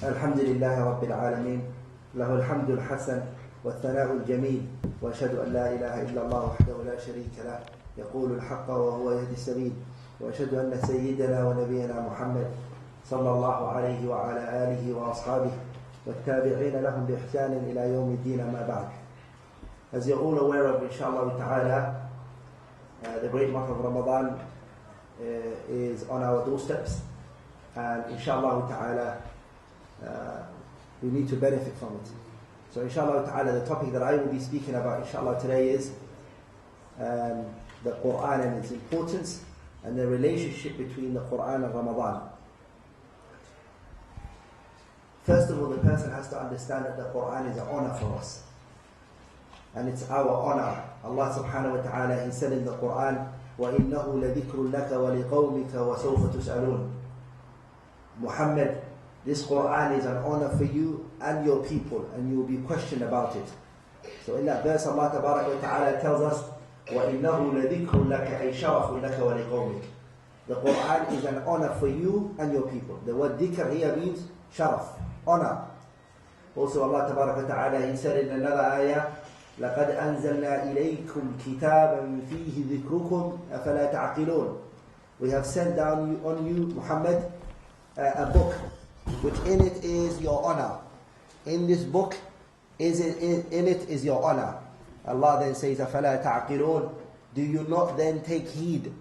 الحمد لله رب العالمين له الحمد الحسن والثناء الجميل وأشهد أن لا إله إلا الله وحده لا شريك له يقول الحق وهو يهدي السبيل وأشهد أن سيدنا ونبينا محمد صلى الله عليه وعلى آله وأصحابه والتابعين لهم بإحسان إلى يوم الدين ما بعد. As you're all aware of, inshallah ta'ala, the great month of Ramadan is on our doorsteps, and inshallah ta'ala we need to benefit from it. So inshallah ta'ala, the topic that I will be speaking about inshallah today is the Qur'an and its importance and the relationship between the Qur'an and Ramadan. First of all, the person has to understand that the Qur'an is an honor for us. And it's our honor. Allah subhanahu wa ta'ala, He said in the Qur'an, وَإِنَّهُ لَذِكْرٌ لَكَ وَلِقَوْمِكَ وَسَوْفَ تُسْأَلُونَ. Muhammad, this Qur'an is an honor for you and your people, and you will be questioned about it. So in that verse, Allah tabarak wa ta'ala tells us, وَإِنَّهُ لَذِكْرٌ لَكَ أَيْ شَرَفٌ لَكَ وَلِقَوْمِكَ. The Qur'an is an honor for you and your people. The word dhikr here means sharaf, honor. Also Allah tabarak wa ta'ala, He said in another ayah, لَقَدْ أَنزَلْنَا إِلَيْكُمْ كِتَابًا فِيهِ ذِكْرُكُمْ أَفَلَا تَعْقِلُونَ. We have sent down on you, Muhammad, a book, which in it is your honor. In this book, in it is your honor. Allah then says, أَفَلَا تَعْقِلُونَ. Do you not then take heed?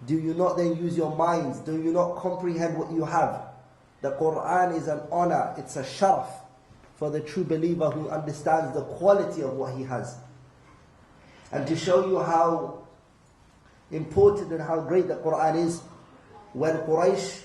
Do you not then use your minds? Do you not comprehend what you have? The Qur'an is an honor, it's a sharaf for the true believer who understands the quality of what he has. And to show you how important and how great the Qur'an is, when Quraysh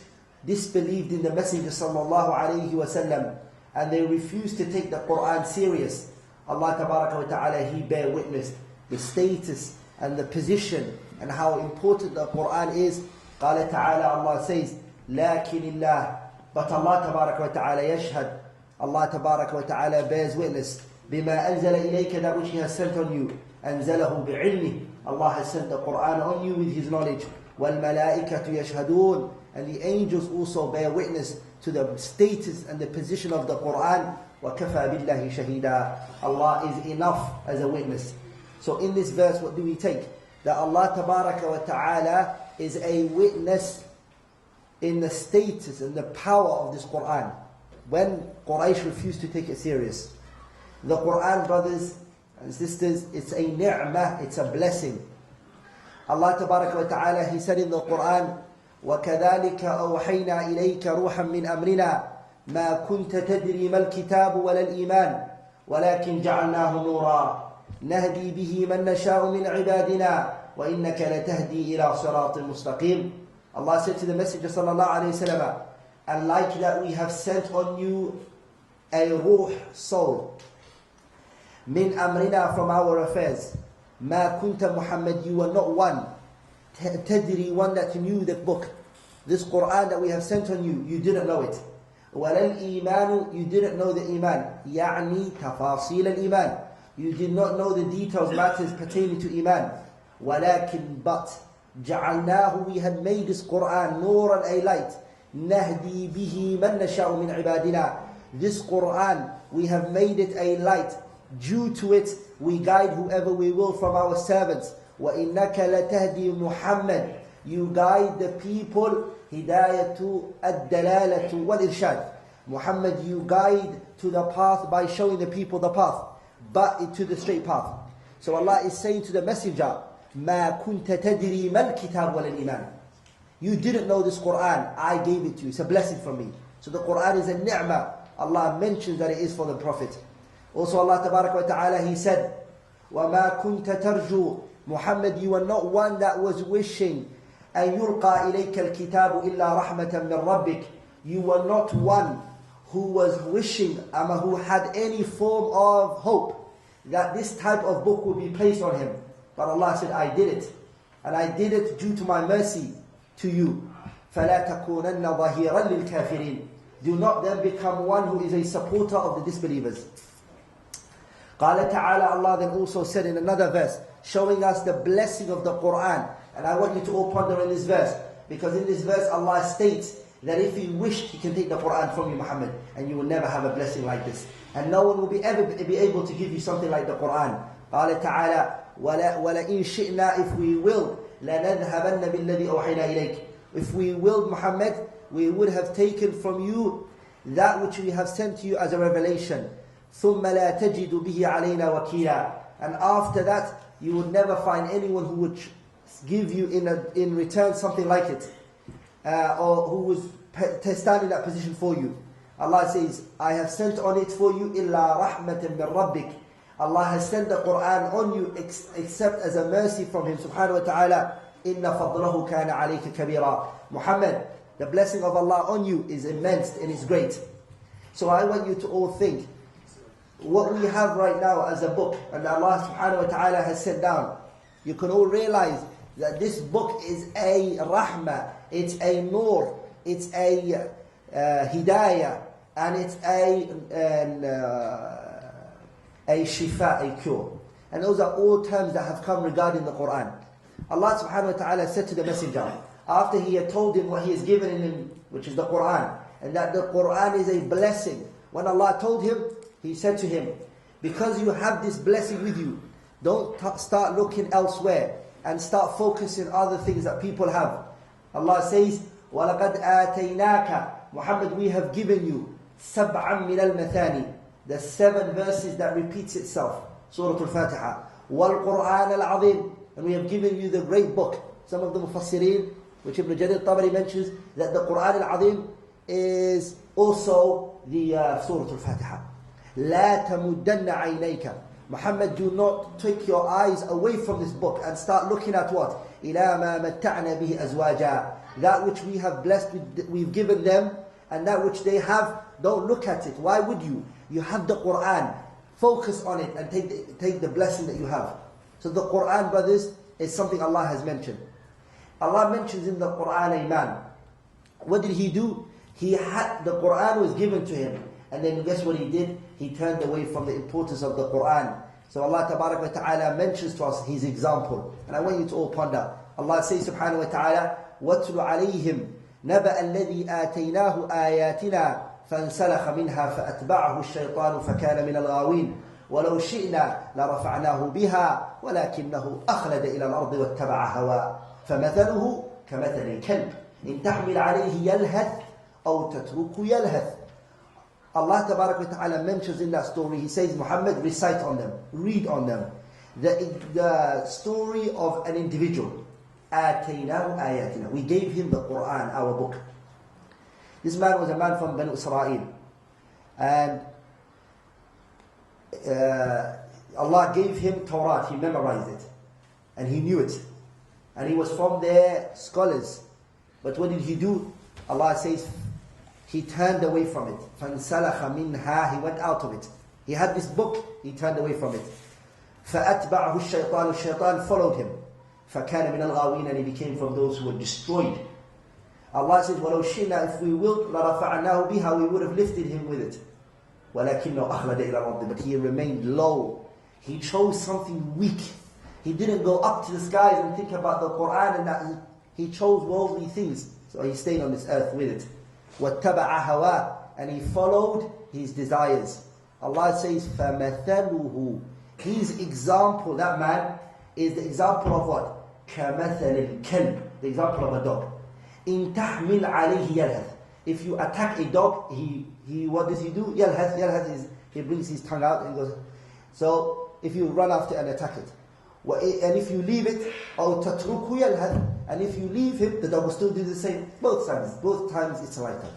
disbelieved in the Messenger sallallahu alayhi wa sallam, and they refused to take the Qur'an serious, Allah tabaraka wa ta'ala, He bear witness the status and the position and how important the Qur'an is. قال تعالى, Allah says, لكن الله, but Allah tabaraka wa ta'ala yashhad, Allah tabaraka wa ta'ala bears witness, بما أنزل إليك, that which He has sent on you, أنزله بعلمه, Allah has sent the Qur'an on you with His knowledge, والملائكة يشهدون, and the angels also bear witness to the status and the position of the Qur'an. وَكَفَى بِاللَّهِ شَهِيدًا. Allah is enough as a witness. So in this verse, what do we take? That Allah tabaraka wa ta'ala is a witness in the status and the power of this Qur'an, when Quraysh refused to take it serious. The Qur'an, brothers and sisters, it's a ni'mah, it's a blessing. Allah tabaraka wa ta'ala, He said in the Qur'an, وَكَذَلِكَ أَوْحَيْنَا إِلَيْكَ رُوحًا مِّنْ أَمْرِنَا مَا كُنْتَ تَدْرِي مَا الْكِتَابُ وَلَا الْإِيمَانُ وَلَكِنْ جَعَلْنَاهُ نُورًا نَهْدِي بِهِ مَنْ نَشَاءُ مِنْ عِبَادِنَا وَإِنَّكَ لَتَهْدِي إِلَى صِرَاطٍ مُسْتَقِيمٍ. Allah said to the Messenger sallallahu alayhi wa sallam, and like that we have sent on you a ruh, soul, min amrina, from our affairs. Ma kunta Muhammad, you were not one, tadri, one that knew the book. This Qur'an that we have sent on you, you didn't know it. Walal imanu, you didn't know the iman. Ya'ni tafasil al-iman, you did not know the details, matters pertaining to iman. Walakin, but, ja'alnahu, we had made this Qur'an nuran, a light. Nahdi bihi man nasha'u min ibadina. This Qur'an, we have made it a light. Due to it, we guide whoever we will from our servants. وَإِنَّكَ لَتَهْدِي Muhammad, you guide the people. Hidayatu ad-dalalatu wal-irshad. Muhammad, you guide to the path by showing the people the path, but to the straight path. So Allah is saying to the messenger, مَا كُنْتَ تَدْرِي مَا الْكِتَابُ وَلَا الْإِيمَانُ. You didn't know this Qur'an, I gave it to you. It's a blessing from me. So the Qur'an is a ni'mah. Allah mentions that it is for the Prophet. Also Allah tabaraka wa ta'ala, He said, وَمَا كُنْتَ تَرْجُو. Muhammad, you are not one that was wishing أَن يُلْقَى إِلَيْكَ الْكِتَابُ إِلَّا رَحْمَةً مِّن رَبِّكَ. You were not one who was wishing, who had any form of hope that this type of book would be placed on him. But Allah said, I did it. And I did it due to my mercy to you. فَلَا تَكُونَنَّ ظَهِيرًا لِلْكَافِرِينَ. Do not then become one who is a supporter of the disbelievers. قال تعالى, Allah then also said in another verse, showing us the blessing of the Qur'an. And I want you to all ponder in this verse, because in this verse Allah states that if he wished, he can take the Qur'an from you, Muhammad, and you will never have a blessing like this. And no one will ever be able to give you something like the Qur'an. قال تعالى وَلَئِن شِئْنَا, if we will, لَنَذْهَبَنَّ بِالَّذِي أَوْحَيْنَا إِلَيْكَ. If we willed, Muhammad, we would have taken from you that which we have sent to you as a revelation. ثُمَّ لَا تَجِدُ بِهِ عَلَيْنَا وَكِيلًا. And after that, you would never find anyone who would give you in return something like it, or who would stand in that position for you. Allah says, I have sent on it for you إِلَّا رَحْمَةً مِّن رَبِّكَ. Allah has sent the Qur'an on you except as a mercy from Him subhanahu wa ta'ala. إِنَّ فَضْلَهُ كَانَ عَلَيْكَ كَبِيرًا. Muhammad, the blessing of Allah on you is immense and is great. So I want you to all think, what we have right now as a book, and Allah subhanahu wa ta'ala has set down, you can all realize that this book is a rahmah, it's a nur, it's a hidayah, and it's a shifa, a cure. And those are all terms that have come regarding the Qur'an. Allah subhanahu wa ta'ala said to the messenger, after he had told him what he has given him, which is the Qur'an, and that the Qur'an is a blessing. When Allah told him, He said to him, because you have this blessing with you, don't start looking elsewhere and start focusing on other things that people have. Allah says, وَلَقَدْ آتَيْنَاكَ, Muhammad, we have given you سَبْعًا مِنَ الْمَثَانِ, the 7 verses that repeats itself, Surah Al-Fatiha. وَالْقُرْآنَ الْعَظِيمِ, and we have given you the great book. Some of the Mufassirin, which Ibn Jarir Tabari mentions, that the Qur'an Al-Azim is also the Surah Al-Fatiha. لا تمدن عينيك, Muhammad, do not take your eyes away from this book and start looking at what? إلى ما متعنا به أزواجا, that which we have blessed, we've given them, and that which they have, don't look at it. Why would you? You have the Qur'an, focus on it and take the blessing that you have. So the Qur'an, brothers, is something Allah has mentioned. Allah mentions in the Qur'an a man. What did he do? The Qur'an was given to him, and then guess what he did? He turned away from the importance of the Qur'an. So Allah Tabarak wa Ta'ala mentions to us his example. And I want you to all ponder. Allah says subhanahu wa ta'ala, وَاتْلُ عَلَيْهِمْ نَبَأَ الَّذِي آتَيْنَاهُ آيَاتِنَا فَانْسَلَخَ مِنْهَا فَأَتْبَعَهُ الشَّيْطَانُ فَكَانَ مِنَ الْغَاوِينَ وَلَوْ شِئْنَا لَرَفَعْنَاهُ بِهَا وَلَكِنَّهُ أَخْلَدَ إِلَى الْأَرْضِ وَاتَّبَعَ هَوَاهُ فَمَثَلُهُ كَمَثَلِ الْكَلْبِ إِنْ تَحْمِلْ عَلَيْهِ يَلْهَثْ أَوْ تَتْرُكُ يَلْهَثْ. Allah Tabarak wa Ta'ala mentions in that story, He says, Muhammad, recite on them, read on them, the story of an individual. آتَيْنَاهُ آيَاتِنَا, we gave him the Qur'an, our book. This man was a man from Banu Israel, and Allah gave him Torah, he memorized it, and he knew it, and he was from their scholars. But what did he do? Allah says, he turned away from it. فَانْسَلَخَ مِنْهَا, he went out of it. He had this book, he turned away from it. فَأَتْبَعَهُ الشَّيْطَانُ, الشَّيْطَان followed him. فَكَانَ مِنَ الْغَاوِينَ, and he became from those who were destroyed. Allah says, وَلَوْ شِئْنَا, if we willed, لَرَفَعْنَاهُ بِهَا, we would have lifted him with it. وَلَكِنَّهُ أَخْلَدَ إِلَى الْأَرْضِ, but he remained low. He chose something weak. He didn't go up to the skies and think about the Qur'an, and that he chose worldly things. So he stayed on this earth with it. وَاتَّبَعَ هَوَاهُ, and he followed his desires. Allah says, فَمَثَلُهُ, his example, that man, is the example of what? كَمَثَلِ الْكَلْبِ, the example of a dog. إِن تَحْمِلْ عَلَيْهِ يَلْهَثْ, if you attack a dog, he what does he do? يَلْهَث is, he brings his tongue out and goes. So, if you run after and attack it. And if you leave it, أو تتركه يلهث, and if you leave him, the dog will still do the same. Both times it's like that.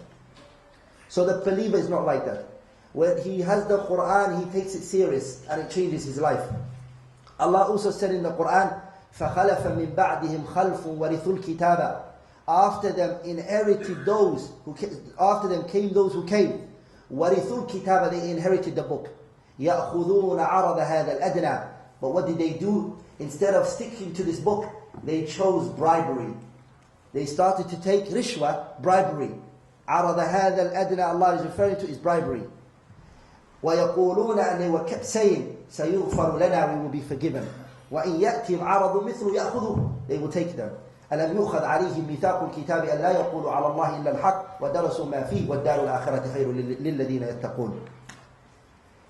So the believer is not like that. When he has the Qur'an, he takes it serious and it changes his life. Allah also said in the Qur'an, فَخَلَفَ مِنْ بَعْدِهِمْ خَلْفٌ وَرِثُوا الْكِتَابَ, after them inherited those who came, after them came those who came. وَرِثُوا الْكِتَابَ, they inherited the book. يَأْخُذُونَ عَرَضَ هَذَا الْأَدْنَى, but what did they do? Instead of sticking to this book, they chose bribery. They started to take rishwa, bribery. عَرَضَ هَذَا الْأَدْنَى, Allah is referring to is bribery. وَيَقُولُونَ, and they were kept saying, سَيُغْفَرُ لَنَا, we will be forgiven. وَإِنْ يَأْتِهِمْ عَرَضٌ مِثْلُ يَأْخُذُهُ, they will take them. ألم يؤخذ عليهم ميثاق الكتاب أن لا يقولوا على الله إلا الحق ودرسوا ما فيه والدار الآخرة خير للذين يتقون.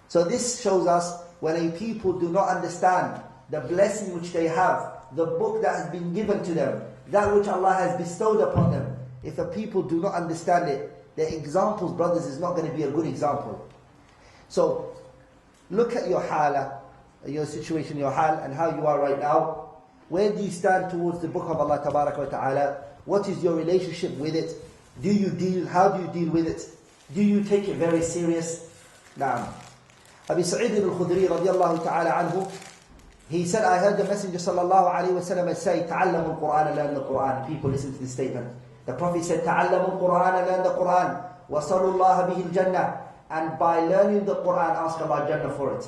So this shows us when a people do not understand the blessing which they have, the book that has been given to them, that which Allah has bestowed upon them, if a people do not understand it, their examples, brothers, is not going to be a good example. So look at your hala, your situation, your hal, and how you are right now. Where do you stand towards the book of Allah Tabaraka wa Ta'ala? What is your relationship with it? How do you deal with it? Do you take it very serious? Naam. Abi Sa'id al-Khudri radiallahu ta'ala anhu, he said, I heard the Messenger sallallahu alayhi wa sallam say, ta'allamu al-Qur'an, learn the Qur'an. People listen to this statement. The Prophet said, ta'allamu al-Qur'an, learn the Qur'an. وَصَلُوا اللَّهَ بِهِ الْجَنَّةِ. And by learning the Qur'an, ask Allah Jannah for it.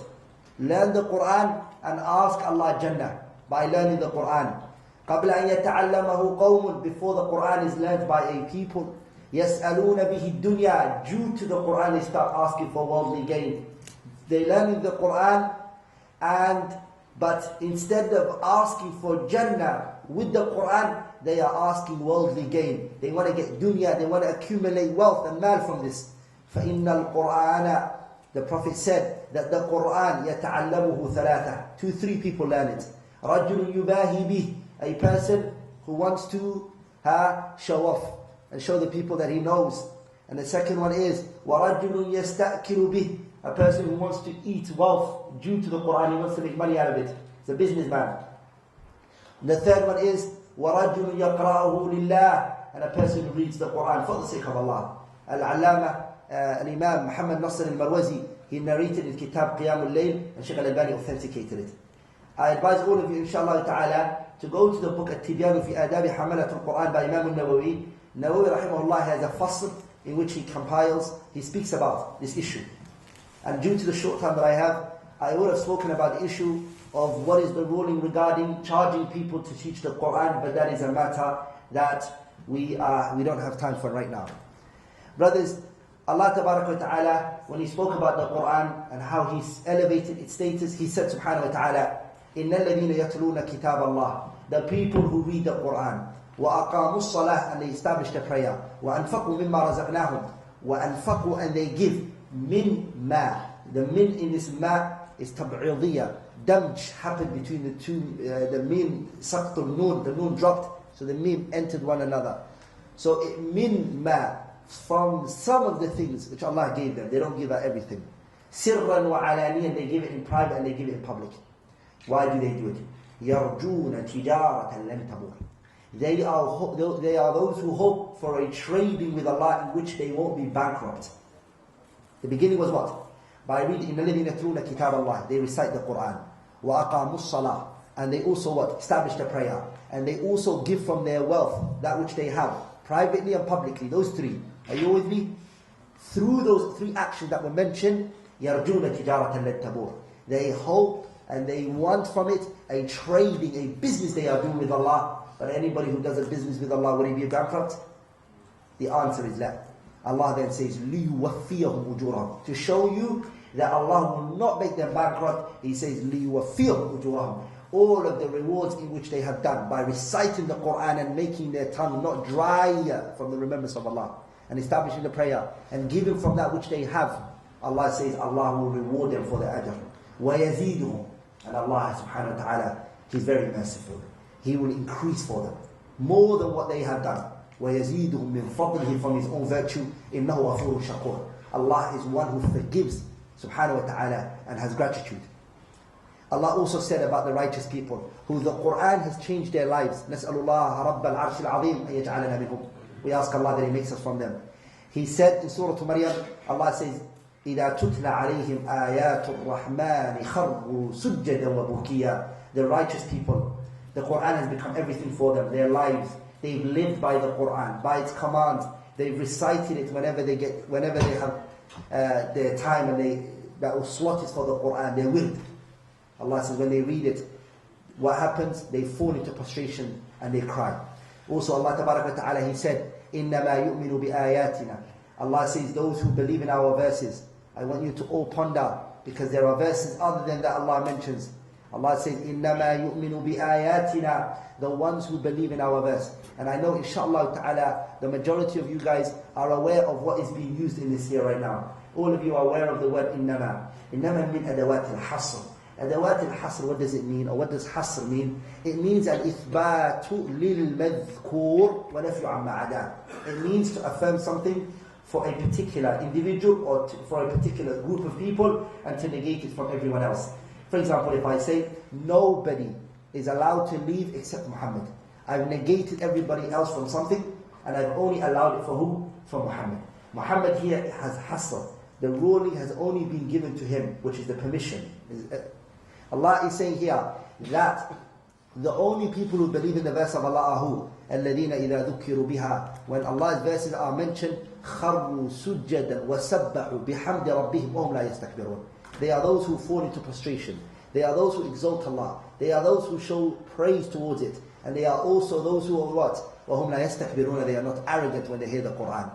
Learn the Qur'an and ask Allah Jannah by learning the Qur'an. قَبْلَ أَن يَتَعَلَّمَهُ قَوْمٌ. Before the Qur'an is learned by a people. يَسْأَلُونَ بِهِ الدُّنْيَا. Due to the Qur'an, they start asking for worldly gain. They learn the Qur'an, but instead of asking for Jannah with the Qur'an, they are asking worldly gain. They want to get dunya, they want to accumulate wealth and mal from this. فَإِنَّ الْقُرْآنَ. The Prophet said that the Qur'an يَتَعَلَّمُهُ ثَلَاثَةً. 2-3 people learn it. رَجُلٌ يُبَاهِي بِهِ. A person who wants to show off and show the people that he knows. And the second one is وَرَجُلٌ يَسْتَأْكِلُ بِهِ. A person who wants to eat wealth due to the Qur'an, he wants to make money out of it. It's a businessman. And the third one is وَرَجُلٌ يَقْرَأُهُ لِلَّهِ. And a person who reads the Qur'an for the sake of Allah. Al-Allama, Al-Imam Muhammad Nasr al-Marwazi, he narrated in Kitab Qiyam al-Layl, and Shaykh al-Albani authenticated it. I advise all of you, inshallah ta'ala, to go to the book At-Tibyanu fi Adabi Hamalat al-Quran by Imam al-Nawawi. Nawawi rahimahullah has a fasl in which he compiles, he speaks about this issue. And due to the short time that I have, I would have spoken about the issue of what is the ruling regarding charging people to teach the Qur'an, but that is a matter that we don't have time for right now. Brothers, Allah Tabaraka wa Ta'ala, when He spoke about the Qur'an and how He's elevated its status, He said Subhanahu wa Ta'ala, إِنَّ الَّذِينَ يَتْلُونَ كِتَابَ اللَّهِ. The people who read the Qur'an, وَأَقَامُوا الصَّلَاةِ, and they establish the prayer, وَأَنفَقُوا مِمَّا رَزَقْنَاهُمْ, وَأَنفَقُوا, and they give, min ma. The min in this ma is tab'idiyya. Damj happened between the two, the mim, saqtul noon, the noon dropped, so the mim entered one another. So it min ma, from some of the things which Allah gave them. They don't give out everything. Sirran wa alaniyan, they give it in private and they give it in public. Why do they do it? Yarjuna tijaratan lam tabur. They are those who hope for a trading with Allah in which they won't be bankrupt. The beginning was what? By reading إِنَّ الَّذِينَ يَتْلُونَ كِتَابَ اللَّهِ. They recite the Qur'an. وَأَقَامُوا الصَّلَاةِ. And they also what? Establish the prayer. And they also give from their wealth, that which they have, privately and publicly. Those three. Are you with me? Through those three actions that were mentioned, يَرْجُونَ تِجَارَةً لَن تَبُورَ. They hope and they want from it a trading, a business they are doing with Allah. But anybody who does a business with Allah, will he be bankrupt? The answer is la. Allah then says, لِيُوَفِّيَهُمْ أُجُورَهُمْ. To show you that Allah will not make them bankrupt, He says, لِيُوَفِّيَهُمْ أُجُورَهُمْ. All of the rewards in which they have done by reciting the Qur'an and making their tongue not dry from the remembrance of Allah, and establishing the prayer, and giving from that which they have. Allah says, Allah will reward them for their ajr. وَيَزِيدُهُمْ. And Allah subhanahu wa ta'ala, He's very merciful. He will increase for them more than what they have done. وَيَزِيدُهُمْ مِنْ فَضْلِهِ, from His own virtue. إِنَّهُ غَفُورٌ شَكُورٌ. Allah is one who forgives subhanahu wa ta'ala and has gratitude. Allah also said about the righteous people, who the Qur'an has changed their lives. نَسْأَلُ اللَّهَ رَبَّ الْعَرْشِ الْعَظِيمِ أَن يَجْعَلَنَا مِنْهُمْ. We ask Allah that He makes us from them. He said in Surah Maryam, Allah says, إِذَا تُتْلَى عَلَيْهِمْ آيَاتُ الرَّحْمَنِ خَرُّوا سُجَّدًا وَبُكِيًّا. The righteous people, the Qur'an has become everything for them, their lives. They've lived by the Qur'an, by its commands. They've recited it whenever they have their time, and that slot is for the Qur'an, they will. Allah says when they read it, what happens? They fall into prostration and they cry. Also Allah Tabaraka wa Ta'ala, He said, إِنَّمَا يُؤْمِنُ بِآيَاتِنَا. Allah says those who believe in our verses. I want you to all ponder, because there are verses other than that Allah mentions. Allah says, إِنَّمَا يُؤْمِنُ بِآيَاتِنَا, the ones who believe in our verse. And I know, inshallah ta'ala, the majority of you guys are aware of what is being used in this year right now. All of you are aware of the word إِنَّمَا. إِنَّمَا مِنْ أَدَوَاتِ الْحَصْرِ. Adawat al-hasr, what does it mean? Or what does hasr mean? It means al-ithbatu lil-madhkur wa nafyu amma ada. It means to affirm something for a particular individual or for a particular group of people and to negate it from everyone else. For example, if I say, nobody is allowed to leave except Muhammad. I've negated everybody else from something and I've only allowed it for who? For Muhammad. Muhammad here has hasr. The ruling has only been given to him, which is the permission. Allah is saying here that the only people who believe in the verse of Allah are who? الَّذِينَ إِذَا ذُكِّرُوا بِهَا. When Allah's verses are mentioned, خَرُّوا سُجَّدًا وَسَبَّحُوا بِحَمْدِ رَبِّهِمْ وَهُمْ لَا يَسْتَكْبِرُونَ. They are those who fall into prostration. They are those who exalt Allah. They are those who show praise towards it. And they are also those who are what? وَهُمْ لَا يَسْتَكْبِرُونَ. They are not arrogant when they hear the Qur'an.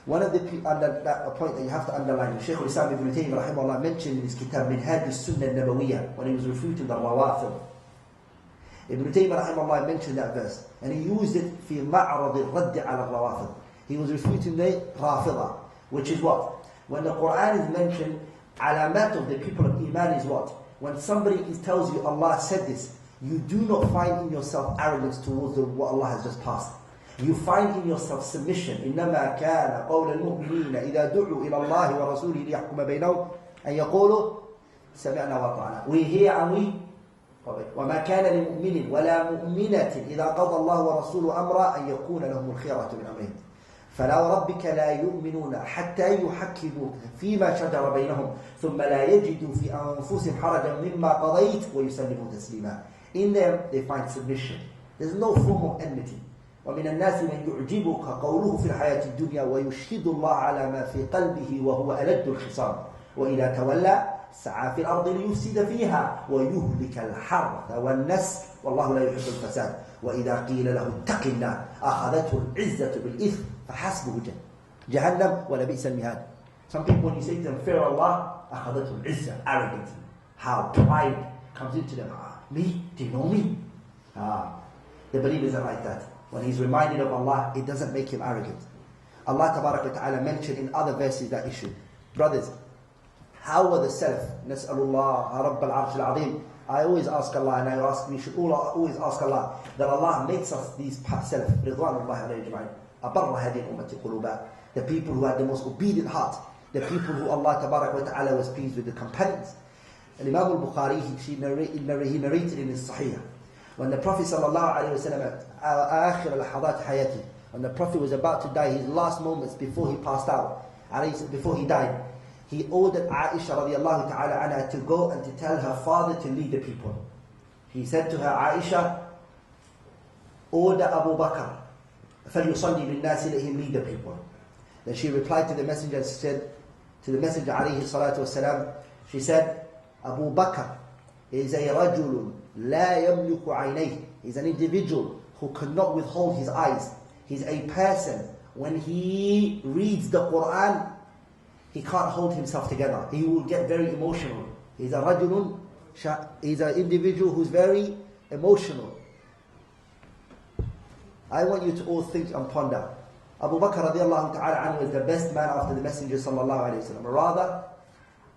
One of the a point that you have to underline, Shaykh al-Islam ibn Taymiyyah rahimahullah mentioned in his kitab Minhaj al-Sunnah al-Nabawiyyah when he was refuting the Rawafid. Ibn Taymiyyah rahimahullah mentioned that verse and he used it في معرض الرد على الروافض. He was refuting the Rafidah, which is what? When the Qur'an is mentioned, alamat of the people of Iman is what? When somebody tells you Allah said this, you do not find in yourself arrogance towards what Allah has just passed. You find in yourself submission. إِنَّمَا كَانَ قَوْلَ الْمُؤْمِنِينَ إِذَا دُعُوا إِلَى اللَّهِ وَرَسُولِهِ لِيَحْكُمَ بَيْنَهُمْ أَنْ يَقُولُوا سَمِعْنَا وَأَطَعْنَا. We hear and we وَمَا كَانَ لِمُؤْمِنٍ وَلَا مُؤْمِنَةٍ إِذَا قَضَى اللَّهُ وَرَسُولُهُ أَمْرًا أَنْ يَكُونَ لَهُمُ الْخِيَرَةُ مِنْ أَمْرِهِمْ فَلَا وَرَبِّكَ لَا يُؤْمِنُونَ حَتَّى يُحَكِّمُوكَ فِيمَا شَجَرَ بَيْنَهُمْ ثُمَّ لَا يَجِدُوا فِي أَنفُسِهِمْ حَرَجًا مِمَّا قَضَيْتَ وَيُسَلِّمُوا تَسْلِيمًا. In them they find submission. There's no form of enmity. ومن الناس من يعجبك قوله في الحياة الدنيا ويشهد الله على ما في قلبه وهو ألد الخصام وإذا تولى سعى في الأرض ليفسد فيها ويهلك الحرث والنسل والله لا يحب الفساد وإذا قيل له اتق الله أخذته العزة بالإثم فحسبه جهنم ولبئس المهاد. Some people when you say to them fear Allah, أخذته العزة, arrogance, how pride comes into them. Me? Do you know me? The believers are like that. When he's reminded of Allah, it doesn't make him arrogant. Allah Tabarak wa Ta'ala mentioned in other verses that issue. Brothers, how were the Salaf? Nas'alullah, Rabb al-Arsh al-Azim. I always ask Allah, and we should all always ask Allah, that Allah makes us these Salaf, Ridwanullahi alayhi jama'in, abarra hadhihi ummati quluba, the people who had the most obedient heart, the people who Allah Tabarak wa Ta'ala was pleased with, the companions. And Imam al-Bukhari, he narrated in his Sahih, when the Prophet ﷺ, آخر لحظات حياته, when the Prophet was about to die, his last moments before he passed out, before he died, he ordered Aisha radiallahu ta'ala anha to go and to tell her father to lead the people. He said to her, Aisha, order Abu Bakr, فَلْيُصَلِّي بِالنَّاسِ, let him lead the people. Then she replied to the messenger and said, to the messenger alayhi salatu wasalam, she said, Abu Bakr is a rajulun la yamliku aynayh. He's an individual who cannot withhold his eyes. He's a person, when he reads the Qur'an, he can't hold himself together. He will get very emotional. He's a rajulun, he's an individual who's very emotional. I want you to all think and ponder. Abu Bakr radiallahu ta'ala anhu is the best man after the Messenger sallallahu alayhi wa sallam. Rather,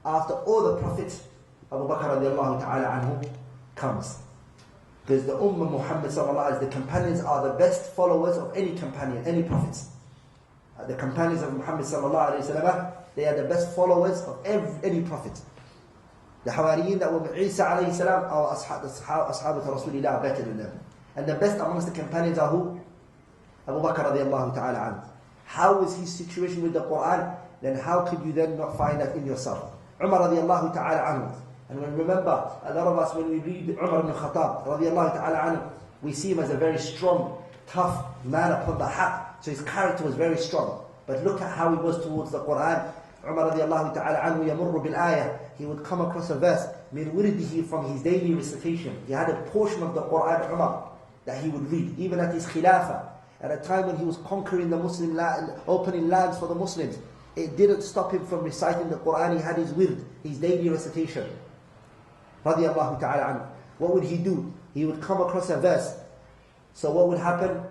after all the prophets, Abu Bakr radiallahu ta'ala anhu comes. Because the Ummah Muhammad sallallahu alayhi wa sallam, the companions are the best followers of any companion, any prophets. The companions of Muhammad sallallahu alayhi wa sallam, they are the best followers of any prophet. The Hawariyin that were with Isa alayhi salam are Ashabat Rasulillah are better than them. And the best amongst the companions are who? Abu Bakr radiallahu ta'ala anhu. How was his situation with the Qur'an? Then how could you then not find that in yourself? Umar radiallahu ta'ala anhu. And remember, a lot of us when we read Umar ibn Khattab radiallahu ta'ala anhu, we see him as a very strong, tough man upon the haqq. So his character was very strong. But look at how he was towards the Qur'an. Umar radiallahu ta'ala anhu yamurru bil ayah. He would come across a verse, min wirdihi, from his daily recitation. He had a portion of the Qur'an, Umar, that he would read, even at his khilafah. At a time when he was conquering the Muslim land, opening lands for the Muslims, it didn't stop him from reciting the Qur'an. He had his wird, his daily recitation. Radiallahu ta'ala anhu. what would he do? He would come across a verse. So what would happen?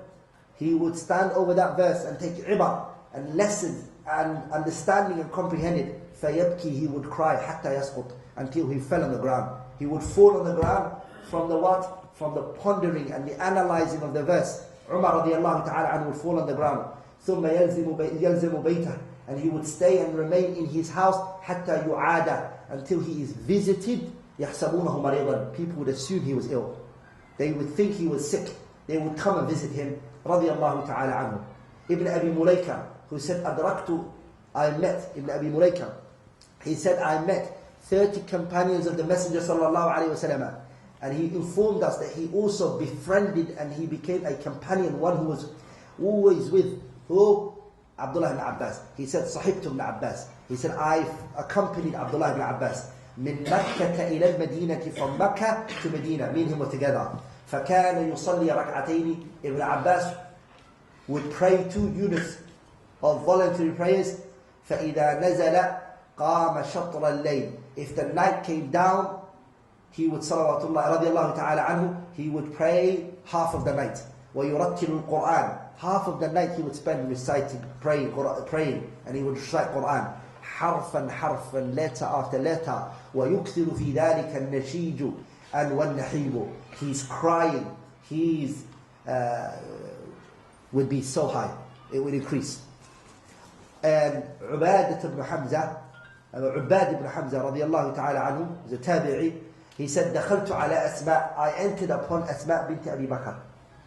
He would stand over that verse and take ibar and lessons and understanding and comprehend it. فَيَبْكِي, he would cry حَتَّى يَسْقُطْ, until he fell on the ground. He would fall on the ground from the what? From the pondering and the analyzing of the verse. Umar radiallahu ta'ala anhu would fall on the ground. ثُمَّ يَلْزِمُ بَيْتَهُ, and he would stay and remain in his house حَتَّى يُعَادَ, until he is visited. يَحْسَبُونَهُ مَرِيضًا, people would assume he was ill. They would think he was sick. They would come and visit him. Radiallahu ta'ala anhu. Ibn Abi Mulaika, who said, I met, Ibn Abi Mulaika, he said, I met 30 companions of the Messenger sallallahu alayhi wasallam. And he informed us that he also befriended and he became a companion, one who was always with who? Abdullah ibn Abbas. He said, Sahibtu ibn Abbas. He said, I accompanied Abdullah ibn Abbas. من مكة إلى المدينة, from Mecca to Medina. Me and him were together. فكان يصلي ركعتين. Ibn Abbas would pray 2 units of voluntary prayers. فإذا نزل قام شطر الليل. If the night came down, he would salawatullah radiallahu ta'ala anhu, he would pray half of the night. ويرتل القرآن. Half of the night he would spend reciting, praying, and he would recite Qur'an. حرفا حرفا, letter after letter. ويكثر في ذلك النشيج والنحيب. He's crying, he's would be so high, it would increase. And Ubadah ibn Hamza, Ubad ibn Hamza radiallahu ta'ala anhu, the tabi'i, he said, دخلت على أسماء, I entered upon Asma bint Abi Bakr.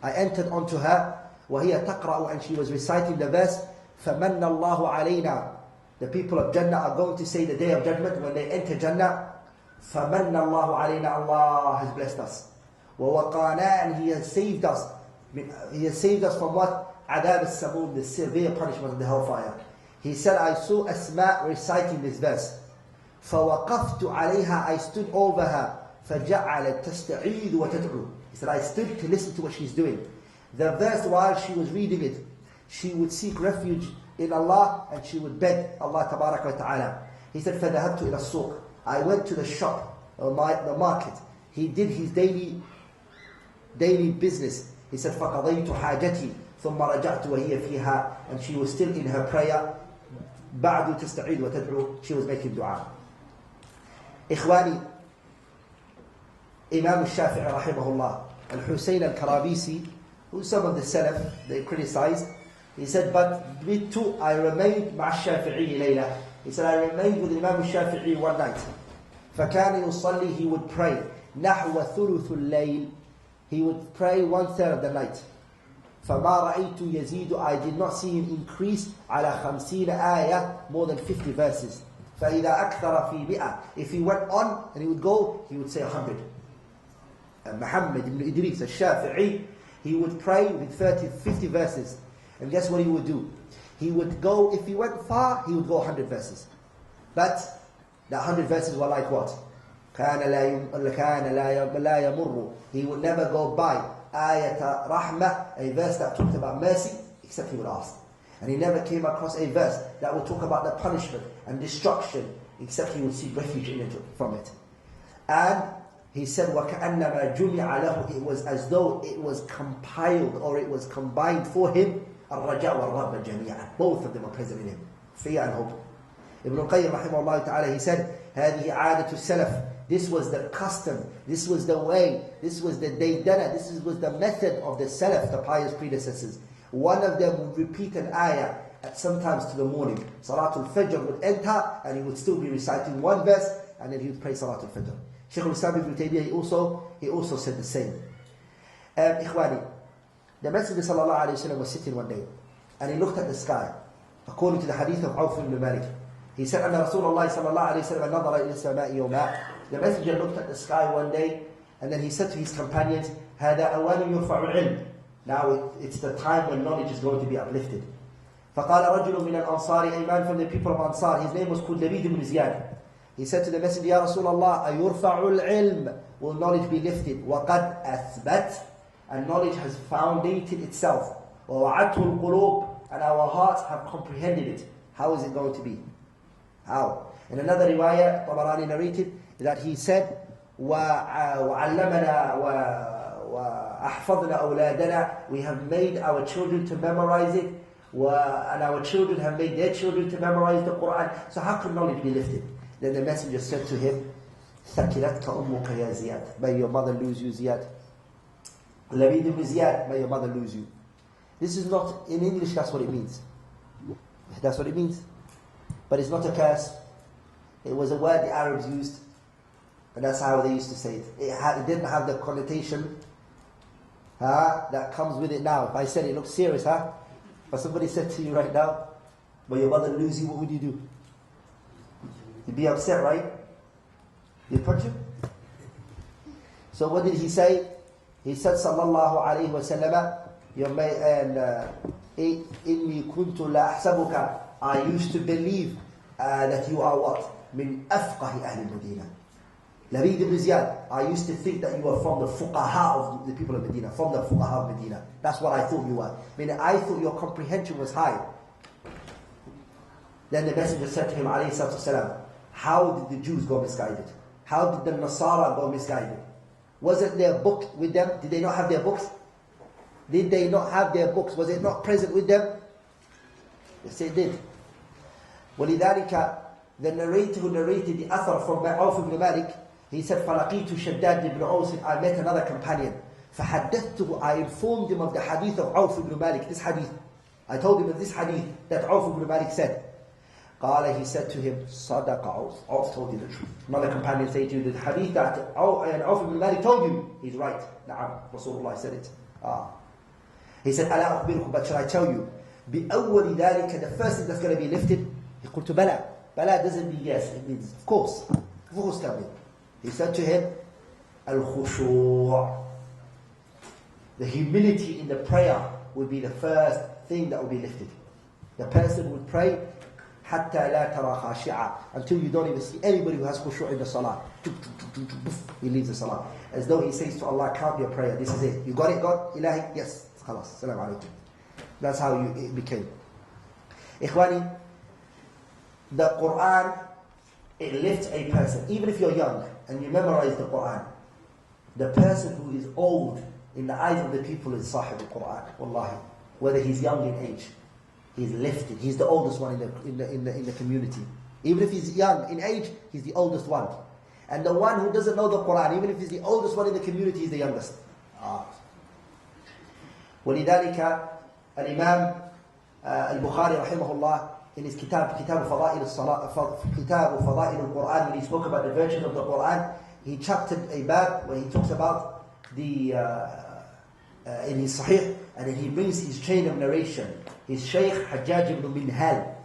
I entered onto her, وهي تقرأ, and she was reciting the verse, فمن الله علينا. The people of Jannah are going to say the day of judgment when they enter Jannah, فمن الله علينا, Allah has blessed us. ووقانا, and He has saved us. He has saved us from what? عذاب السموم, the severe punishment of the hellfire. He said, I saw Asma reciting this verse. فوقفت عليها, I stood over her. فجعلت تستعيذ وتدعو. He said, I stood to listen to what she's doing. The verse, while she was reading it, she would seek refuge in Allah and she would beg Allah tabaraka wa ta'ala. He said, فذهبت إلى السوق. I went to the shop, or the market. He did his daily business. He said, فقضيت حاجتي ثم رجعت وهي فيها, and she was still in her prayer. بعد تستعيذ وتدعو, she was making dua. إخواني, Imam al-Shafi'i rahimahullah, Al-Husayn al-Karabisi, who some of the Salaf, they criticized, he said, but me too, I remained مع الشافعي ليلة. He said, I remained with Imam al-Shafi'i one night. فكان يصلي, he would pray, نحو ثلث الليل, he would pray 1/3 of the night. فما رأيت يزيد, I did not see him increase على 50 آية, more than 50 verses. فإذا أكثر في 100, if he went on and he would go, he would say 100. And Muhammad ibn Idris al-Shafi'i, he would pray with 50 verses. And guess what he would do? He would go, if he went far, he would go 100 verses. But the 100 verses were like what? كان لا يمر, he would never go by آية رحمة, a verse that talked about mercy, except he would ask. And he never came across a verse that would talk about the punishment and destruction, except he would seek refuge in it, from it. And he said, وَكَأَنَّمَا جُمِعَ لَهُ, it was as though it was compiled or it was combined for him, الرَّجَاء وَالرَّغْبَ جَمِيعًا. Both of them are present in him, fear and hope. Ibn al-Qayyim rahimahullah ta'ala, he said, هَذِهِ عَادَةُ السَّلَفِ, this was the custom, this was the way, this was the daydana, this was the method of the Salaf, the pious predecessors. One of them would repeat an ayah at sometimes to the morning. Salatul Fajr would enter and he would still be reciting one verse, and then he would pray Salatul Fajr. Shaykh al-Islam ibn Taymiyyah, he also said the same. Ikhwani, the Messenger sallallahu alayhi wa sallam was sitting one day and he looked at the sky. According to the hadith of Auf ibn Malik, he said, أن رسول الله صلى الله عليه وسلم نظر إلى السماء يوما. The Messenger looked at the sky one day and then he said to his companions, هذا أوان يرفع العلم. Now it's the time when knowledge is going to be uplifted. فقال رجل من الأنصار, a man from the people of Ansar, his name was called Labid ibn Ziyad. He said to the Messenger, Ya Rasulullah, أيرفع العلم, will knowledge be lifted? وقد أثبت, and knowledge has foundated itself. ووعته القلوب, and our hearts have comprehended it. How is it going to be? How? In another riwayah, Tabarani narrated that he said, وعلمنا وأحفظنا أولادنا. We have made our children to memorize it, and our children have made their children to memorize the Qur'an. So how can knowledge be lifted? Then the messenger said to him, ثَكِلَتْكَ أُمُّكَ يَا زِيَادْ. May your mother lose you, Ziyad. Labid ibn Ziyad, may your mother lose you. This is not, in English that's what it means. That's what it means. But it's not a curse. It was a word the Arabs used, and that's how they used to say it. It didn't have the connotation that comes with it now. If I said it looks serious, But somebody said to you right now, may your mother lose you, what would you do? You'd be upset, right? You'd punch him? So what did he say? He said, sallallahu alayhi wa sallam, إِنِّي كُنْتُ لَا أَحْسَبُكَ. I used to believe that you are what? مِنْ أَفْقَهِ أَهْلِ الْمَدِينَةِ. Labid ibn Ziyad, I used to think that you were from the fuqaha of the people of Medina, from the fuqaha of Medina. That's what I thought you were. Meaning I thought your comprehension was high. Then the messenger said to him, alayhi salatu wasalam, how did the Jews go misguided? How did the Nasara go misguided? Wasn't their book with them? Did they not have their books? Did they not have their books? Was it not present with them? Yes, it did. وَلِذَلِكَ, the narrator who narrated the athar from Auf ibn Malik, he said, فَلَقِيتُ شَدَّادِ ibn Aus, I met another companion. فَحَدَّثْتُهُ, I informed him of the hadith of Auf ibn Malik, this hadith. I told him of this hadith that Auf ibn Malik said. قال, he said to him, صَدَقَ Auf. Auf told you the truth. Another companion said to you, the hadith that Auf ibn Malik told you, he's right. Na'am, Rasulullah said it. He said, أَلَا أُخْبِرُكُمْ, but shall I tell you? بِأَوَّلِ ذَلِكَ, the first thing that's going to be lifted. He قلت بَلَى. Bala doesn't mean yes, it means of course. Of course, tell me. He said to him, Al-Khushu'. The humility in the prayer would be the first thing that would be lifted. The person would pray حَتَّى لَا تَرَى خَاشِعًا, until you don't even see anybody who has khushu' in the salah. He leaves the salah. As though he says to Allah, count your prayer, this is it. You got it, God? Ilahi? Yes. Khalas. Salam alaikum. That's how it became. Ikhwani, the Qur'an, it lifts a person. Even if you're young and you memorize the Qur'an, the person who is old in the eyes of the people is Sahib al-Qur'an. Wallahi. Whether he's young in age, he's lifted. He's the oldest one in the community. Even if he's young in age, he's the oldest one. And the one who doesn't know the Qur'an, even if he's the oldest one in the community, he's the youngest. ولذلك الإمام البخاري رحمه الله, in his كتاب فضائل القرآن, when he spoke about the virtue of the Qur'an, he chaptered a bab where he talks about the in his Sahih, and then he brings his chain of narration, his Shaykh Hajjaj ibn Minhal,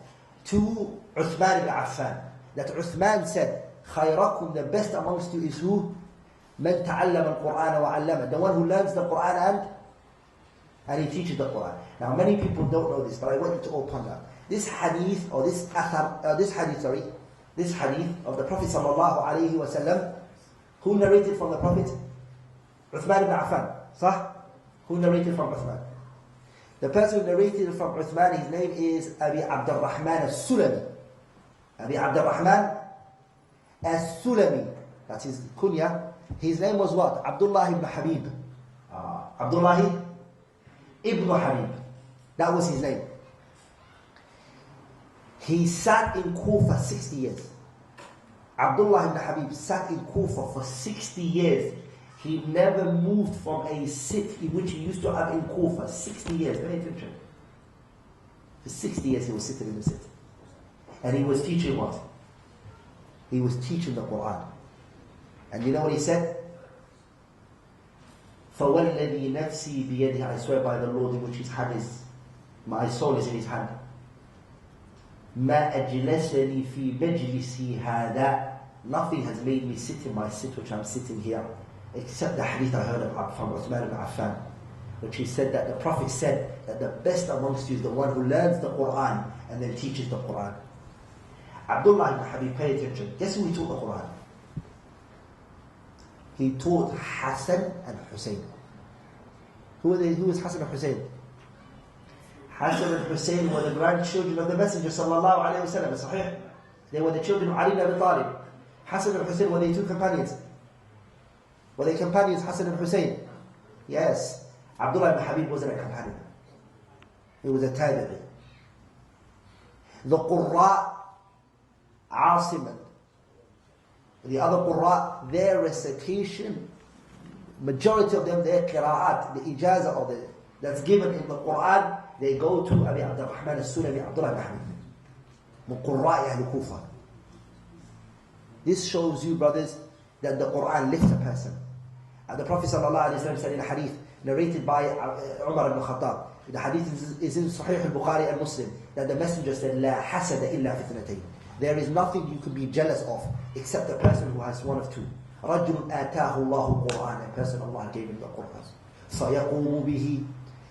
to Uthman ibn Affan, that Uthman said, خيركم, the best amongst you is who? من تعلم القرآن وعلمه, the one who learns the Qur'an and he teaches the Qur'an. Now many people don't know this, but I want you to all ponder. This hadith, or this hadith of the Prophet sallallahu alaihi wasallam, who narrated from the Prophet? Uthman ibn Affan. Sah? Who narrated from Uthman? The person who narrated from Uthman, his name is Abi Abdurrahman al-Sulami. Abi Abdurrahman al-Sulami. That's his kunya. His name was what? Abdullah ibn Habib. Abdullah ibn Habib. That was his name. He sat in Kufa 60 years. Abdullah ibn Habib sat in Kufa for 60 years. He never moved from a sit in which he used to have in Kufa. 60 years. Pay attention. For 60 years he was sitting in the sit. And he was teaching what? He was teaching the Qur'an. And you know what he said? فَوَالَّذِي نَفْسِي بِيَدِهِ, I swear by the Lord in which his hand is, my soul is in his hand. مَا أَجْلَسَنِي فِي مَجْلِسِي هَذَا, nothing has made me sit in my sit which I'm sitting here, except the hadith I heard of from Uthman ibn Affan, which he said that the Prophet said that the best amongst you is the one who learns the Qur'an and then teaches the Qur'an. Abdullah ibn Habib, pay attention. Guess who he taught the Qur'an? He taught Hassan and Hussein. Who is Hassan and Hussein? Hassan and Hussein were the grandchildren of the Messenger sallallahu alayhi wa sallam. Sahih? They were the children of Ali ibn Abi Talib. Hassan and Hussein were the two companions. Were they companions, Hassan and Hussein? Yes. Abdullah ibn Habib wasn't a companion. He was a tabi'i. The Qur'an, Asim, the other Qur'an, their recitation, majority of them, their qira'at, the ijazah that's given in the Qur'an, they go to Abi Abdurrahman al-Sulami, Abdullah ibn Habib. Min Qurra'i Ahl Kufa. This shows you, brothers, that the Qur'an lifts a person. And the Prophet ﷺ said in a hadith, narrated by Umar ibn Khattab, the hadith is in Sahih al-Bukhari and Muslim, that the Messenger said, لا حسد إلا فتنتين. There is nothing you can be jealous of except a person who has one of two. رجل آتاه الله القرآن, a person Allah gave him the Qur'an. فيقوم به,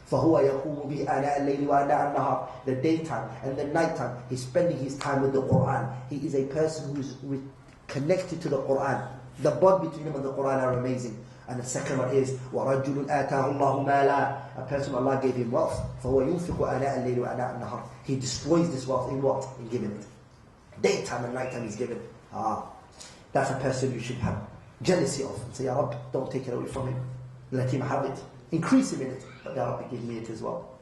فهو يقوم به آناء الليل وآناء النهار. The daytime and the nighttime, he's spending his time with the Qur'an. He is a person who is connected to the Qur'an. The bond between him and the Qur'an are amazing. And the second one is وَرَجُّلٌ آتَاهُ اللَّهُ مَالًا, a person Allah gave him wealth. فَهُوَ يُنْفِقُ آنَاءَ اللَّيْلِ وَآنَاءَ النَّهَارِ. He destroys this wealth in what? In giving it. Daytime and nighttime he's given. That's a person you should have jealousy of. And say, Ya Rabb, don't take it away from him. Let him have it. Increase him in it. But Ya Rabbi, give me it as well.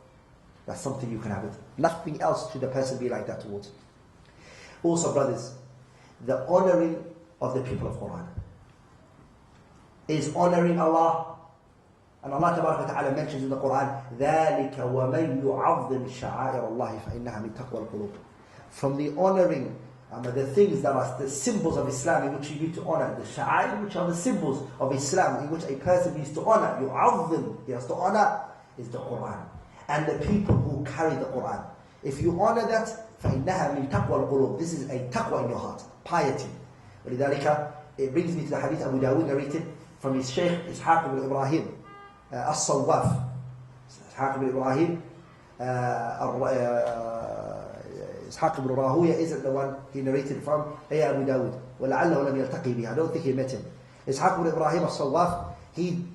That's something you can have it. Nothing else should a person be like that towards. Also, brothers, the honoring of the people of Qur'an is honoring Allah. And Allah Ta'ala mentions in the Qur'an, ذَلِكَ وَمَنْ يُعَظِّمْ شَعَائِرَ اللَّهِ فَإِنَّهَا مِنْ تَقْوَى الْقُلُوبِ. From the honoring, the things that are the symbols of Islam in which you need to honor, the sha'air, which are the symbols of Islam in which a person needs to honor, yu'azzim, he has to honor, is the Qur'an. And the people who carry the Qur'an. If you honor that, فَإِنَّهَا مِنْ تَقْوَى الْقُلُوبِ. This is a taqwa in your heart, piety. وَلِذَلِكَ it brings me to the hadith Abu Dawud narrated from his Shaykh Ishaq ibn Ibrahim as-Sawwaf. Ishaq ibn Ibrahim Ishaq ibn Rahuya isn't the one he narrated from, Abu Dawud. وَلَعَلَّهُ لَمْ يَلْتَقِي بِهِ. I don't think he met him. Ishaq ibn Ibrahim as-Sawwaf,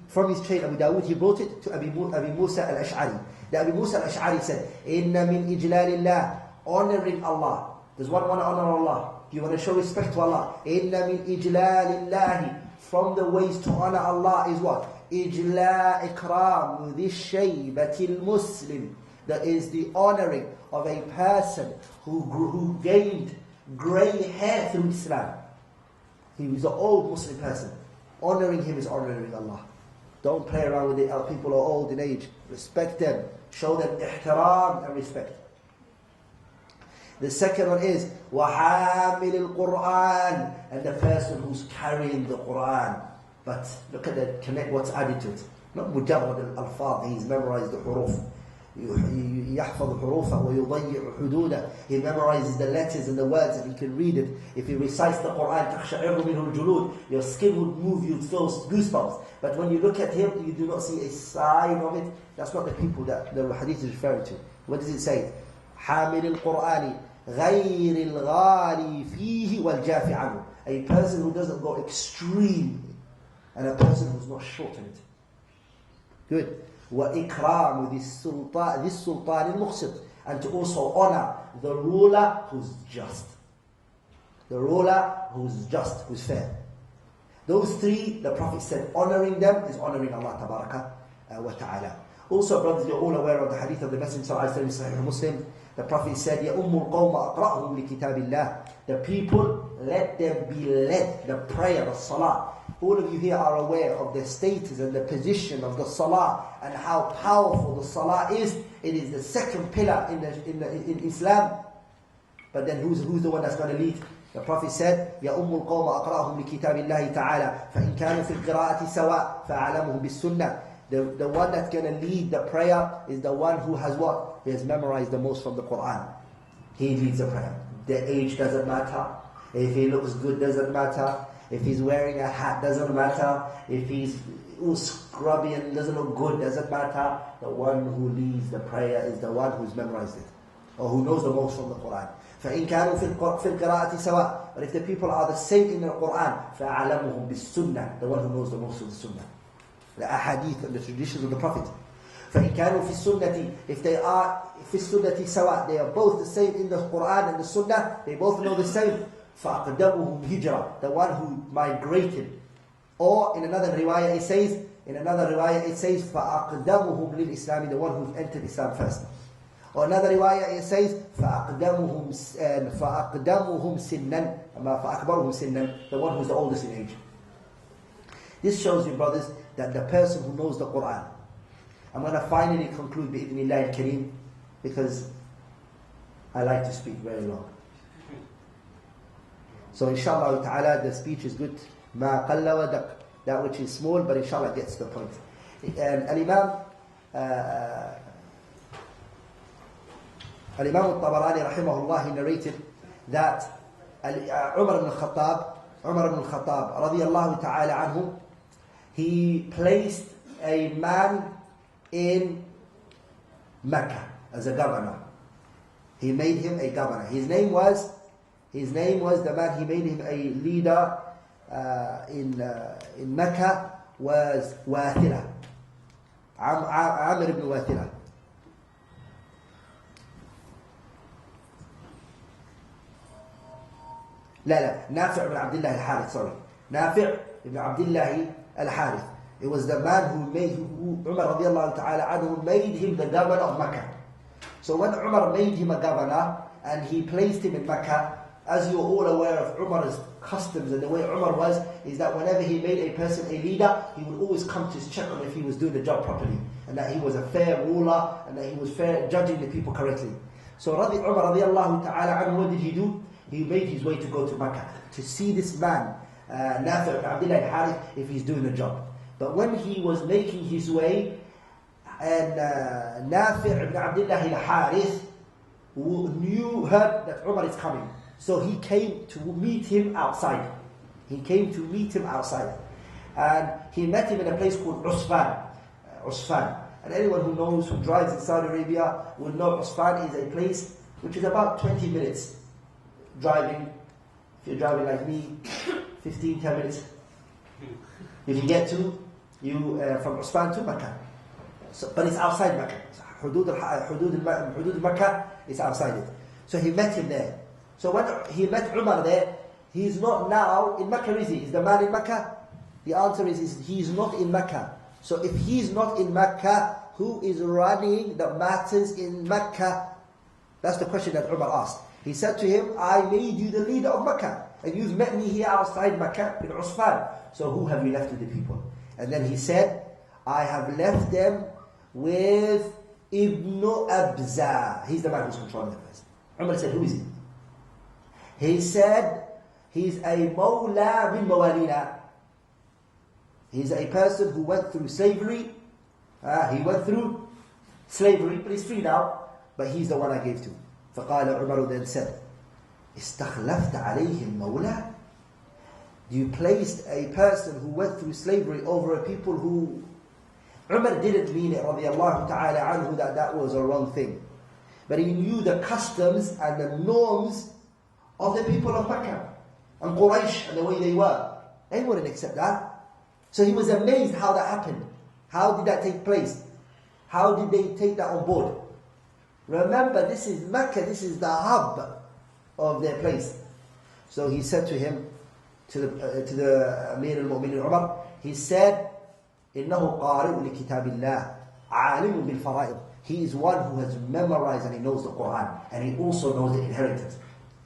from his chain Abu Dawud, he brought it to Abi Musa al-Ash'ari. The Abi Musa al-Ash'ari said, إِنَّ مِنْ إِجْلَالِ اللَّهِ, honoring Allah. Does one want to honor Allah? Do you want to show respect to Allah? إِنَّ مِنْ إِجْلَالِ اللَّهِ, from the ways to honor Allah is what? إِجْلَاء إِكْرَامُ ذِي الشَّيْبَةِ الْمُسْلِمِ. That is the honoring of a person who gained grey hair through Islam. He was an old Muslim person. Honoring him is honoring Allah. Don't play around with it. People are old in age. Respect them. Show them ihtiram and respect. The second one is وَحَامِلِ الْقُرْآنِ, and the person who's carrying the Qur'an. But look at that, connect what's added to it. Not mujarrad al-alfaz, he's memorized the huruf. يحفظ حروفه ويضيع حدوده. He memorizes the letters and the words and he can read it. If he recites the Qur'an, تَخْشَعِرُ مِنْهُ الْجُلُودُ, your skin would move, you'd feel goosebumps. But when you look at him, you do not see a sign of it. That's not the people that the hadith is referring to. What does it say? حَامِلِ الْقُرْآنِ غَيْرِ الْغَالِي فِيهِ وَالْجَافِ عَنْهُ. A person who doesn't go extreme and a person who's not short in it. Good. وَإِكْرَامُ ذِي السُّلْطَانِ الْمُقْسِطِ, and to also honor the ruler who's just. The ruler who's just, who's fair. Those three, the Prophet said, honoring them is honoring Allah Tabaraka wa Ta'ala. Also, brothers, you're all aware of the hadith of the Messenger of Allah, Sahih Muslim. The Prophet said, يَأُمُّ الْقَوْمَ أَقْرَأْهُمْ لِكِتَابِ اللَّهِ. The people, let them be led, the prayer, the salah. All of you here are aware of the status and the position of the salah and how powerful the salah is. It is the second pillar in Islam. But then who's the one that's going to lead? The Prophet said, يَأُمُّ الْقَوْمَ أَقْرَأْهُمْ لِكِتَابِ اللَّهِ تَعَالَى فَإِنْ كَانُوا فِي الْقِرَاءَةِ سَوَاء فَأَعْلَمُهُمْ بِالسُّنَّةِ. The one that's going to lead the prayer is the one who has what? He has memorized the most from the Qur'an. He leads the prayer. The age doesn't matter. If he looks good doesn't matter. If he's wearing a hat doesn't matter. If he's scrubby and doesn't look good doesn't matter. The one who leads the prayer is the one who's memorized it, or who knows the most from the Qur'an. فَإِنْ كَانُوا فِي الْقِرَاءَةِ سَوَاء. But if the people are the same in the Qur'an, فَأَعْلَمُهُمْ بِالسُّنَّةِ. The one who knows the most of the Sunnah, the ahadith and the traditions of the Prophet. فَإِنْ كَانُوا فِي السُّنَّةِ. If they are فِي السُّنَّةِ سَوَاء, they are both the same in the Qur'an and the Sunnah, they both know the same. فَأَقْدَمُهُمْ هِجْرًا. The one who migrated Or in another riwayah it says, فَأَقْدَمُهُمْ لِلْإِسْلَامِ, the one who entered Islam first. Or another riwayah it says, فَأَقْدَمُهُمْ سِنًّا, فَأَكْبَرُهُمْ سِنًّا, the one who's the oldest in age. This shows you, brothers, that the person who knows the Qur'an. I'm going to finally conclude bi'idhnillah al-kareem, because I like to speak very long. So inshallah ta'ala, the speech is good. مَا قَلَّ وَدَقْ, that which is small, but inshallah gets to the point. And Al-Imam al-Tabarani rahimahullah, he narrated that Umar ibn al-Khattab radiyallahu ta'ala anhu, he placed a man in Mecca as a governor. He made him a governor. His name was the man, he made him a leader in Mecca, was Wathila, Amr ibn Wathila. Nafi' ibn Abdullah al-Harith, sorry. Nafi' ibn Abdullah al-Harith. It was the man who Umar radiallahu ta'ala anhu made him the governor of Mecca. So when Umar made him a governor and he placed him in Mecca, as you're all aware of Umar's customs and the way Umar was, is that whenever he made a person a leader, he would always come to check on if he was doing the job properly, and that he was a fair ruler, and that he was fair judging the people correctly. So Umar radiallahu ta'ala anhu, what did he do? He made his way to go to Mecca to see this man, Nafi' ibn Abdullah al-Harith, if he's doing the job. But when he was making his way, and Nafi' ibn Abdullah al-Harith heard that Umar is coming. So he came to meet him outside. And he met him in a place called Usfan. And anyone who drives in Saudi Arabia will know Usfan is a place which is about 20 minutes driving. If you're driving like me, 10 minutes. You can get to from Usfan to Mecca. So, but it's outside Mecca. Hudud Mecca is outside it. So he met him there. So when he met Umar there, he's not now in Mecca, is he? Is the man in Mecca? The answer is he's not in Mecca. So if he's not in Mecca, who is running the matters in Mecca? That's the question that Umar asked. He said to him, I made you the leader of Mecca, and you've met me here outside Mecca in Usfan. So who have you left with the people? And then he said, I have left them with Ibn Abza. He's the man who's controlling the place. Umar said, who is he? He said, he's a mawla min mawalina. He's a person who went through slavery. He went through slavery, but he's free now. But he's the one I gave to. فقال Umar then said, استخلفت عليهم مولى? You placed a person who went through slavery over a people who... Umar didn't mean it, radiallahu ta'ala anhu, that was a wrong thing. But he knew the customs and the norms of the people of Mecca and Quraysh and the way they were. They wouldn't accept that. So he was amazed how that happened. How did that take place? How did they take that on board? Remember, this is Mecca, this is the hub of their place. So he said to him, to the Amir al-Mu'minin Umar, he said, إِنَّهُ قَارِئُ لِكِتَابِ اللَّهِ عَالِمٌ بِالْفَرَائِضِ. He is one who has memorized and he knows the Qur'an, and he also knows the inheritance.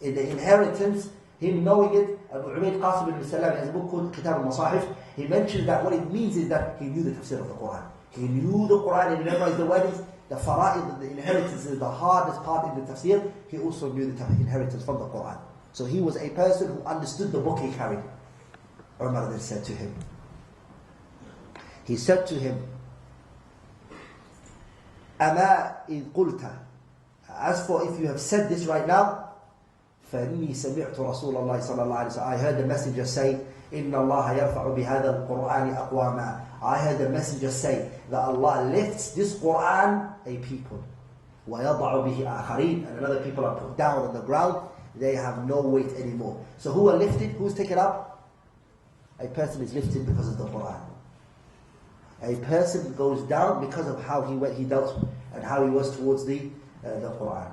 In the inheritance, him knowing it, Abu Ubayd Qasim ibn Salam has a book called Kitab al-Masahif. He mentioned that what it means is that he knew the tafsir of the Qur'an. He knew the Qur'an and he memorized the words. The fara'id, the inheritance, is the hardest part in the tafsir. He also knew the inheritance from the Qur'an. So he was a person who understood the book he carried. Umar then said to him, أَمَا إِذْ قُلْتَ, as for if you have said this right now, فَإِنِّي سَمِعْتُ رَسُولَ اللَّهِ صَلَى اللَّهِ عَلَيْهِ وسلم. I heard the messenger say, إِنَّ اللَّهَ يَرْفَعُ بِهَذَا الْقُرْآنِ أَقْوَامًا. I heard the messenger say that Allah lifts this Qur'an a people. وَيَضَعُ بِهِ آخَرِينَ. And another people are put down on the ground. They have no weight anymore. So who are lifted? Who's taken up? A person is lifted because of the Qur'an. A person goes down because of how he dealt and how he was towards the Qur'an.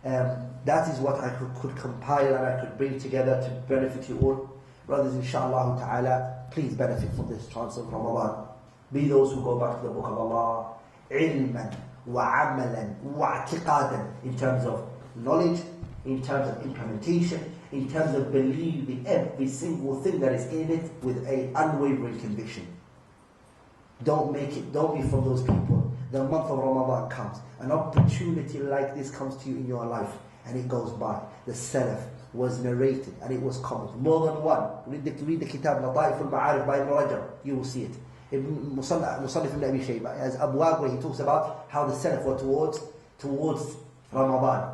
That is what I could compile and I could bring together to benefit you all. Brothers, inshallah ta'ala, please benefit from this chance of Ramadan. Be those who go back to the Book of Allah, ilman wa amalan wa i'tiqadan, in terms of knowledge, in terms of implementation, in terms of believing every single thing that is in it with an unwavering conviction. Don't be from those people. The month of Ramadan comes, an opportunity like this comes to you in your life, and it goes by. The Salaf was narrated, and it was common. More than one. Read the Kitab Lataif al-Ma'arif by Ibn Rajab. You will see it. Musannif ibn Abi Shaybah as Abwab, where he talks about how the Salaf were towards Ramadan.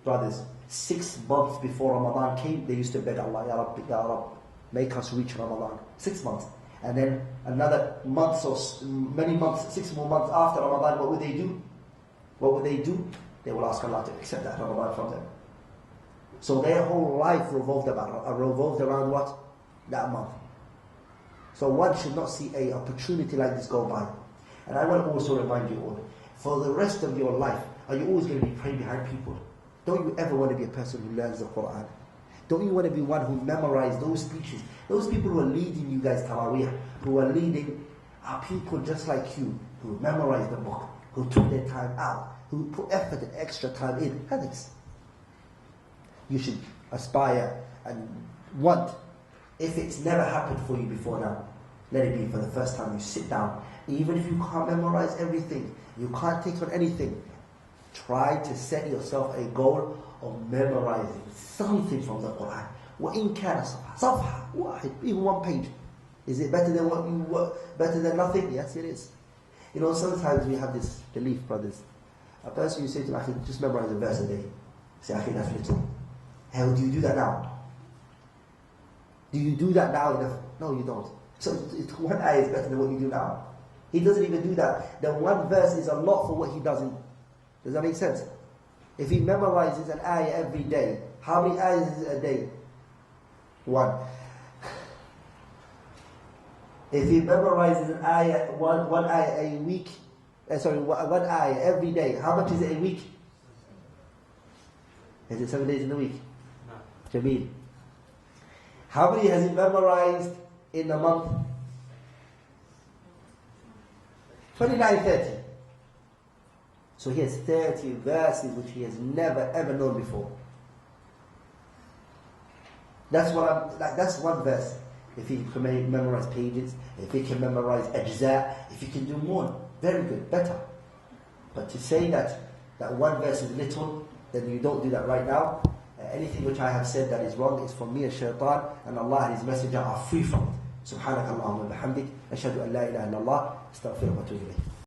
Brothers, 6 months before Ramadan came, they used to beg Allah, Ya Rabbi, Ya Rabbi, make us reach Ramadan. 6 months. And then another month or many months, 6 more months after Ramadan, what would they do? What would they do? They will ask Allah to accept that Ramadan from them. So their whole life revolved around what? That month. So one should not see an opportunity like this go by. And I want to also remind you all, for the rest of your life, are you always going to be praying behind people? Don't you ever want to be a person who learns the Qur'an? Don't you want to be one who memorizes those speeches? Those people who are leading you guys Taraweeh, who are leading, are people just like you, who memorized the book, who took their time out, who put effort and extra time in. Hadiths. You should aspire and want. If it's never happened for you before now, let it be for the first time you sit down. Even if you can't memorize everything, you can't take on anything, try to set yourself a goal of memorizing something from the Qur'an. وَإِن كَانَ صَفْحَةً واحد, even 1 page. Is it better than better than nothing? Yes, it is. You know, sometimes we have this belief, brothers. A person, you say to him, just memorize a verse a day. Say, that's little. Hell, do you do that now? Do you do that now enough? No, you don't. So one ayah is better than what you do now. He doesn't even do that. The one verse is a lot for what he doesn't. Does that make sense? If he memorizes an ayah every day, how many ayahs is it a day? 1. If he memorizes an ayah, one ayah a week, one ayah every day, how much is it a week? Is it 7 days in a week? No. Jameel. How many has he memorized in a month? 29, 30. So he has 30 verses which he has never ever known before. That's one verse. If he can memorize pages, if he can memorize ajza, if he can do more, very good, better. But to say that one verse is little, then you don't do that right now. Anything which I have said that is wrong is from me and shaitan, and Allah and His Messenger are free from it. Subhanakallahumma wa bihamdik, ashhadu an la ilaha illallah, astaghfiruka wa atubu ilayk.